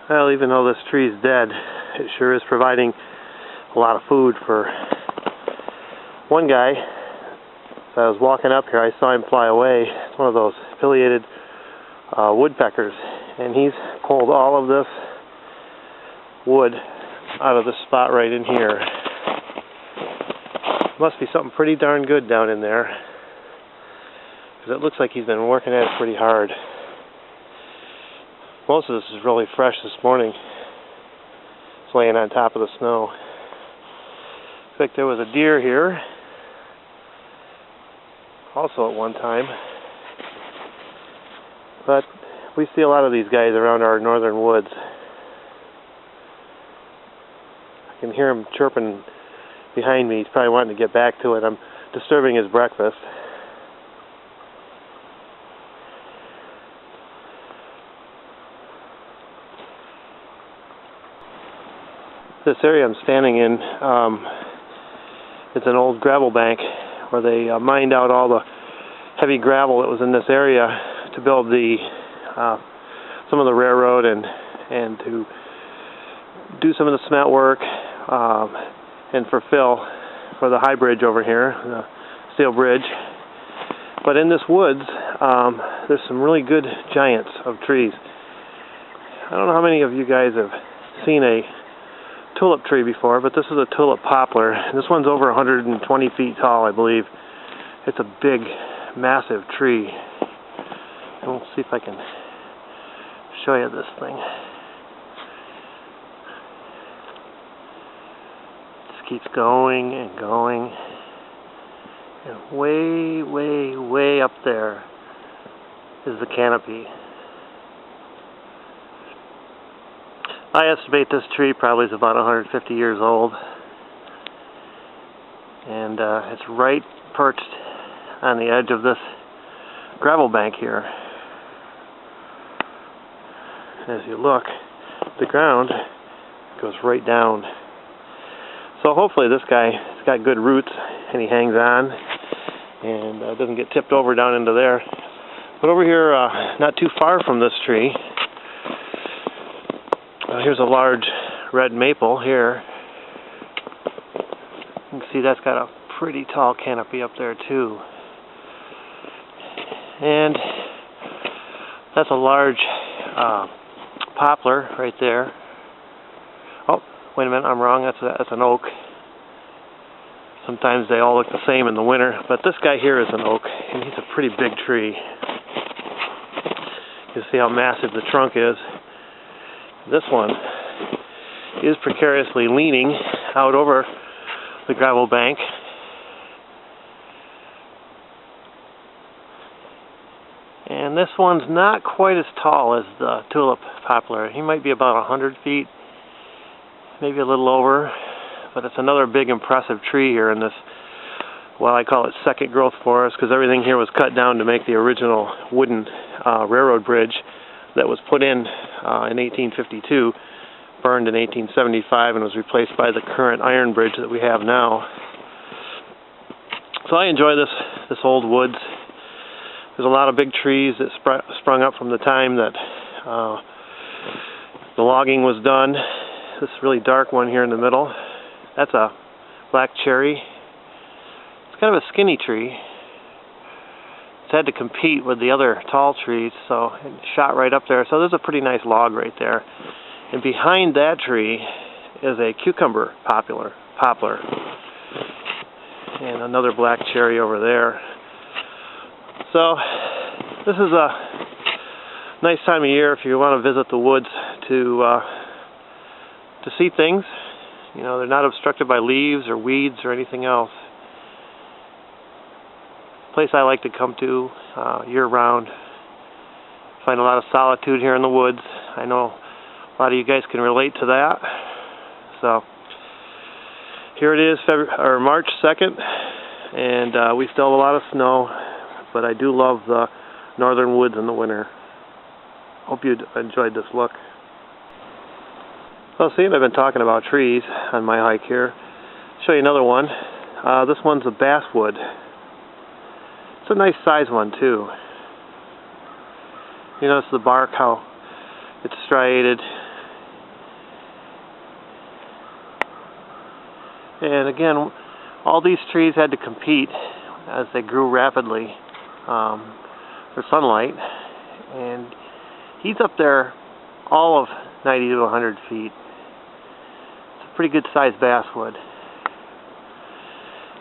Well, even though this tree is dead, it sure is providing a lot of food for one guy. As I was walking up here, I saw him fly away. It's one of those affiliated woodpeckers, and he's pulled all of this wood out of this spot right in here. Must be something pretty darn good down in there, because it looks like he's been working at it pretty hard. Most of this is really fresh this morning. It's laying on top of the snow. Looks like there was a deer here also at one time. But we see a lot of these guys around our northern woods. I can hear him chirping behind me. He's probably wanting to get back to it. I'm disturbing his breakfast. This area I'm standing in, it's an old gravel bank where they mined out all the heavy gravel that was in this area to build the some of the railroad and to do some of the cement work and for fill for the high bridge over here, the steel bridge. But in this woods, there's some really good giants of trees. I don't know how many of you guys have seen a tulip tree before, but this is a tulip poplar. This one's over 120 feet tall, I believe. It's a big, massive tree. And we'll see if I can show you this thing. Just keeps going and going. And way, way, way up there is the canopy. I estimate this tree probably is about 150 years old, and it's right perched on the edge of this gravel bank here. As you look, the ground goes right down. So hopefully this guy has got good roots and he hangs on and doesn't get tipped over down into there. But over here, not too far from this tree, here's a large red maple here. You can see that's got a pretty tall canopy up there too. And that's a large poplar right there. Oh, wait a minute, I'm wrong. That's an oak. Sometimes they all look the same in the winter, but this guy here is an oak, and he's a pretty big tree. You can see how massive the trunk is. This one is precariously leaning out over the gravel bank. And this one's not quite as tall as the tulip poplar. He might be about 100 feet, maybe a little over, but it's another big impressive tree here in this, well, I call it second growth forest, because everything here was cut down to make the original wooden railroad bridge that was put in 1852, burned in 1875, and was replaced by the current iron bridge that we have now. So I enjoy this old woods. There's a lot of big trees that sprung up from the time that the logging was done. This really dark one here in the middle, that's a black cherry. It's kind of a skinny tree. It's had to compete with the other tall trees, so it shot right up there. So there's a pretty nice log right there. And behind that tree is a cucumber poplar. And another black cherry over there. So this is a nice time of year if you want to visit the woods to see things. You know, they're not obstructed by leaves or weeds or anything else. Place I like to come to year-round. Find a lot of solitude here in the woods. I know a lot of you guys can relate to that. So here it is, March 2nd, and we still have a lot of snow, but I do love the northern woods in the winter. Hope you enjoyed this look. Well, see, I've been talking about trees on my hike here. I'll show you another one. This one's a basswood. It's a nice size one too. You notice the bark, how it's striated. And again, all these trees had to compete as they grew rapidly for sunlight. And he's up there all of 90 to 100 feet. It's a pretty good sized basswood.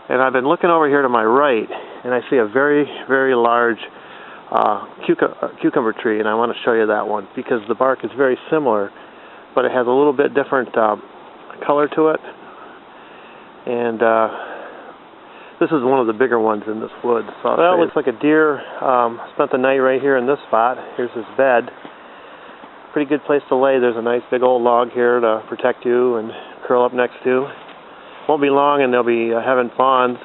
And I've been looking over here to my right, and I see a very, very large cucumber tree, and I want to show you that one because the bark is very similar, but it has a little bit different color to it. And this is one of the bigger ones in this wood. So well, it looks like a deer spent the night right here in this spot. Here's his bed. Pretty good place to lay. There's a nice big old log here to protect you and curl up next to. Won't be long and they'll be having fawns.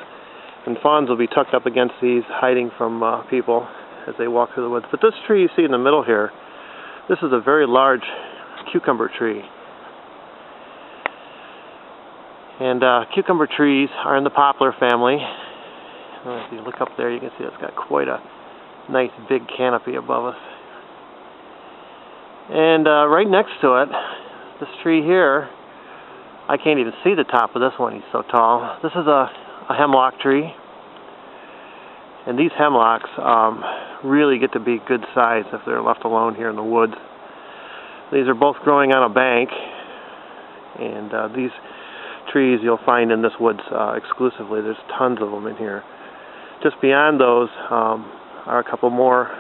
And fawns will be tucked up against these, hiding from people as they walk through the woods. But this tree you see in the middle here, this is a very large cucumber tree. And cucumber trees are in the poplar family. If you look up there, you can see it's got quite a nice big canopy above us. And right next to it, this tree here, I can't even see the top of this one, he's so tall. This is a hemlock tree. And these hemlocks really get to be good size if they're left alone here in the woods. These are both growing on a bank. And these trees you'll find in this woods exclusively. There's tons of them in here. Just beyond those are a couple more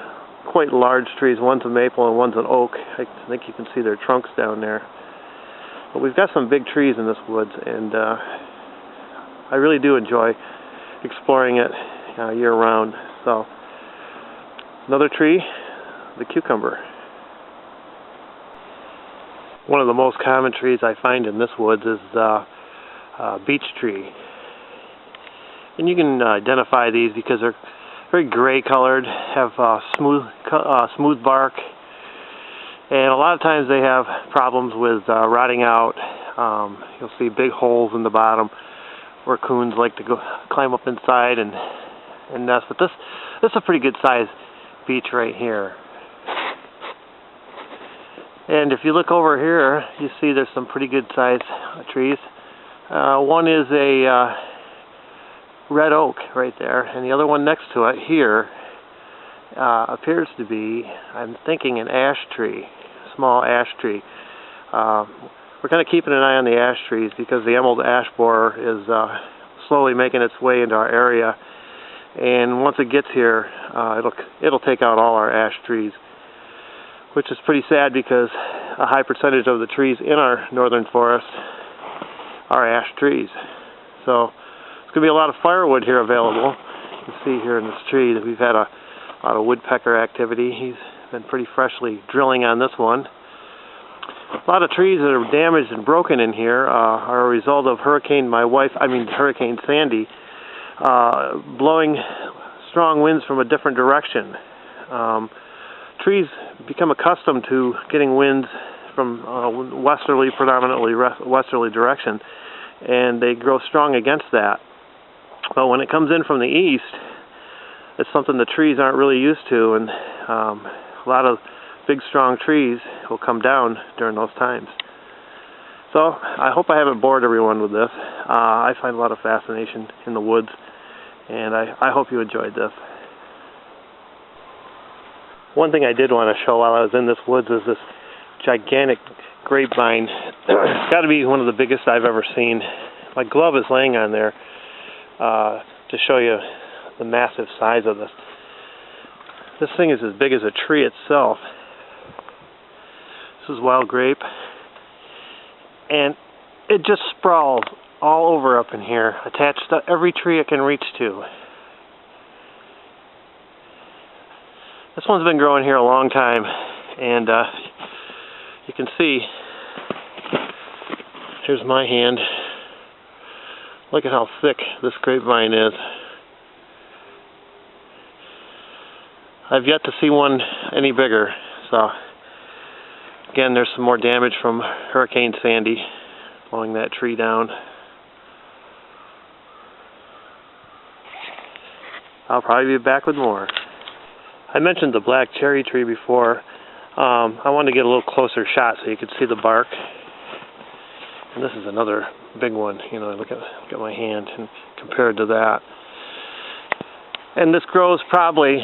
quite large trees. One's a maple and one's an oak. I think you can see their trunks down there. But we've got some big trees in this woods, and I really do enjoy exploring it year-round. So, another tree, the cucumber. One of the most common trees I find in this woods is the beech tree. And you can identify these because they're very gray-colored, have smooth bark. And a lot of times they have problems with rotting out. You'll see big holes in the bottom where coons like to go climb up inside and nest. But this is a pretty good sized beech right here. And if you look over here, you see there's some pretty good sized trees. One is a red oak right there, and the other one next to it here appears to be, I'm thinking, an ash tree. Small ash tree. We're kind of keeping an eye on the ash trees because the emerald ash borer is slowly making its way into our area, and once it gets here, it'll take out all our ash trees, which is pretty sad because a high percentage of the trees in our northern forest are ash trees. So there's going to be a lot of firewood here available. You can see here in this tree that we've had a lot of woodpecker activity. He's been pretty freshly drilling on this one. A lot of trees that are damaged and broken in here are a result of Hurricane Sandy blowing strong winds from a different direction. Trees become accustomed to getting winds from predominantly westerly direction, and they grow strong against that. But when it comes in from the east, it's something the trees aren't really used to, and a lot of big strong trees will come down during those times. So I hope I haven't bored everyone with this. I find a lot of fascination in the woods, and I hope you enjoyed this. One thing I did want to show while I was in this woods is this gigantic grapevine. It's got to be one of the biggest I've ever seen. My glove is laying on there to show you the massive size of this. This thing is as big as a tree itself. This is wild grape. And it just sprawls all over up in here, attached to every tree it can reach to. This one's been growing here a long time, and you can see, here's my hand. Look at how thick this grapevine is. I've yet to see one any bigger. So again, there's some more damage from Hurricane Sandy blowing that tree down. I'll probably be back with more. I mentioned the black cherry tree before. I wanted to get a little closer shot so you could see the bark. And this is another big one. You know, look at my hand and compared to that. And this grows probably,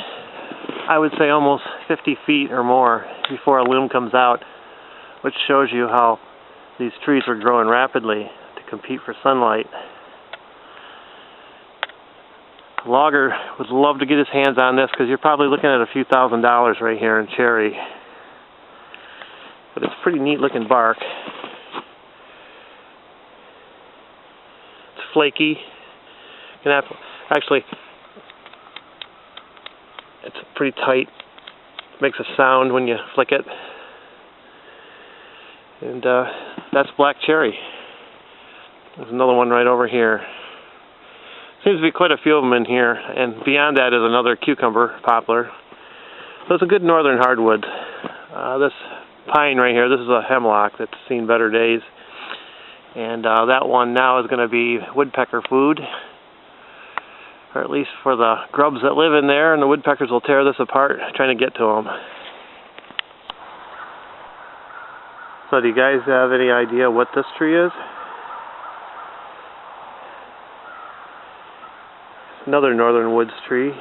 I would say, almost 50 feet or more before a limb comes out, which shows you how these trees are growing rapidly to compete for sunlight. A logger would love to get his hands on this because you're probably looking at a few $1,000s right here in cherry. But it's pretty neat looking bark. It's flaky. You can actually, it's pretty tight. It makes a sound when you flick it. And that's black cherry. There's another one right over here. Seems to be quite a few of them in here, and beyond that is another cucumber poplar. So it's a good northern hardwood. This pine right here, this is a hemlock that's seen better days. And that one now is going to be woodpecker food, or at least for the grubs that live in there, and the woodpeckers will tear this apart trying to get to them. So do you guys have any idea what this tree is? Another northern woods tree. It's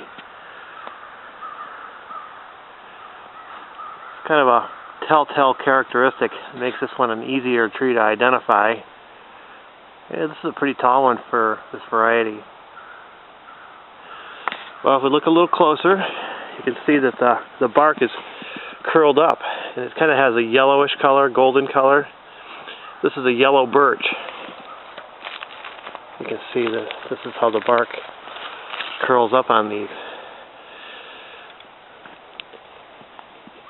kind of a telltale characteristic. It makes this one an easier tree to identify. Yeah, this is a pretty tall one for this variety. Well, if we look a little closer, you can see that the bark is curled up, and it kind of has a yellowish color, golden color. This is a yellow birch. You can see that this is how the bark curls up on these.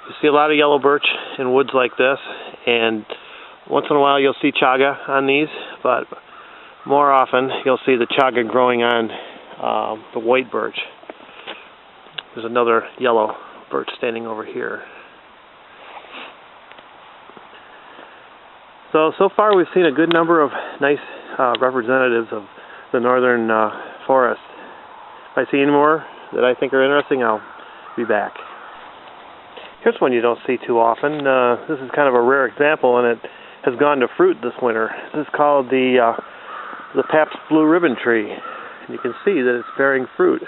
You see a lot of yellow birch in woods like this, and once in a while you'll see chaga on these, but more often you'll see the chaga growing on the white birch. There's another yellow birch standing over here. So far we've seen a good number of nice representatives of the northern forest. If I see any more that I think are interesting, I'll be back. Here's one you don't see too often. This is kind of a rare example, and it has gone to fruit this winter. This is called the Pabst Blue Ribbon tree. And you can see that it's bearing fruit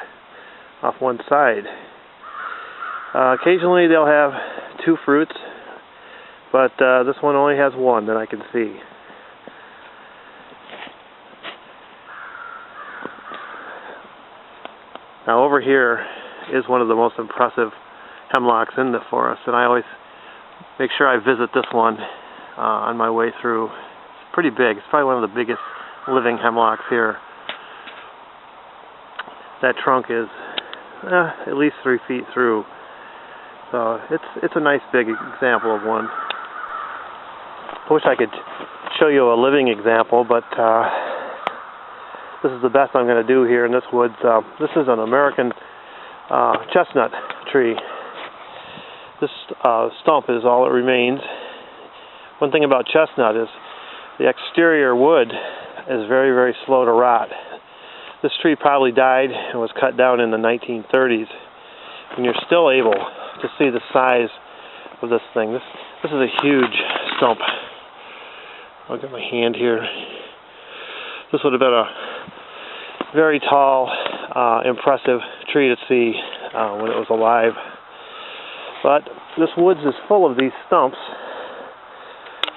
off one side. Occasionally they'll have two fruits, but this one only has one that I can see. Now over here is one of the most impressive hemlocks in the forest, and I always make sure I visit this one on my way through. It's pretty big. It's probably one of the biggest living hemlocks here. That trunk is at least 3 feet through, so it's a nice big example of one. I wish I could show you a living example, but this is the best I'm going to do here in this woods. This is an American chestnut tree. This stump is all that remains. One thing about chestnut is the exterior wood is very, very slow to rot. This tree probably died and was cut down in the 1930s, and you're still able to see the size of this thing. This is a huge stump. I'll get my hand here. This would have been a very tall, impressive tree to see when it was alive. But this woods is full of these stumps.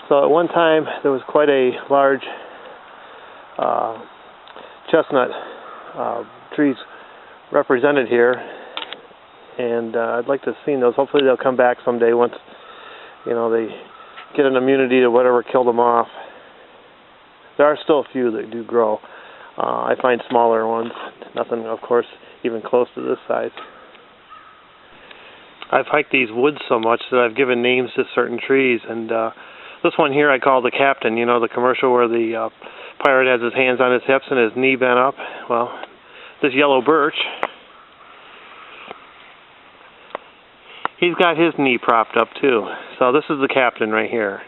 So at one time there was quite a large chestnut trees represented here, and I'd like to see those. Hopefully they'll come back someday once they get an immunity to whatever killed them off. There are still a few that do grow. I find smaller ones, nothing of course even close to this size. I've hiked these woods so much that I've given names to certain trees, and this one here I call the Captain. You know, the commercial where the pirate has his hands on his hips and his knee bent up? Well, this yellow birch, he's got his knee propped up too. So this is the Captain right here.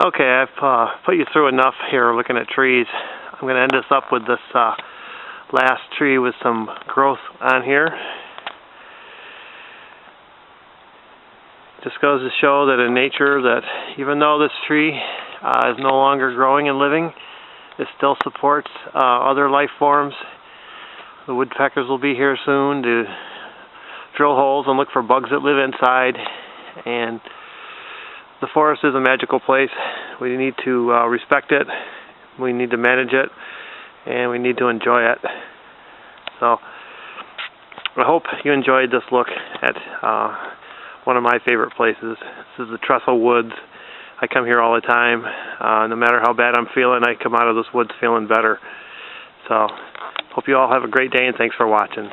Okay, I've put you through enough here looking at trees. I'm going to end this up with this last tree with some growth on here. Just goes to show that in nature, that even though this tree is no longer growing and living, it still supports other life forms. The woodpeckers will be here soon to drill holes and look for bugs that live inside. And the forest is a magical place. We need to respect it, we need to manage it, and we need to enjoy it. So I hope you enjoyed this look at one of my favorite places. This is the Trestle Woods. I come here all the time. No matter how bad I'm feeling, I come out of this woods feeling better. So hope you all have a great day, and thanks for watching.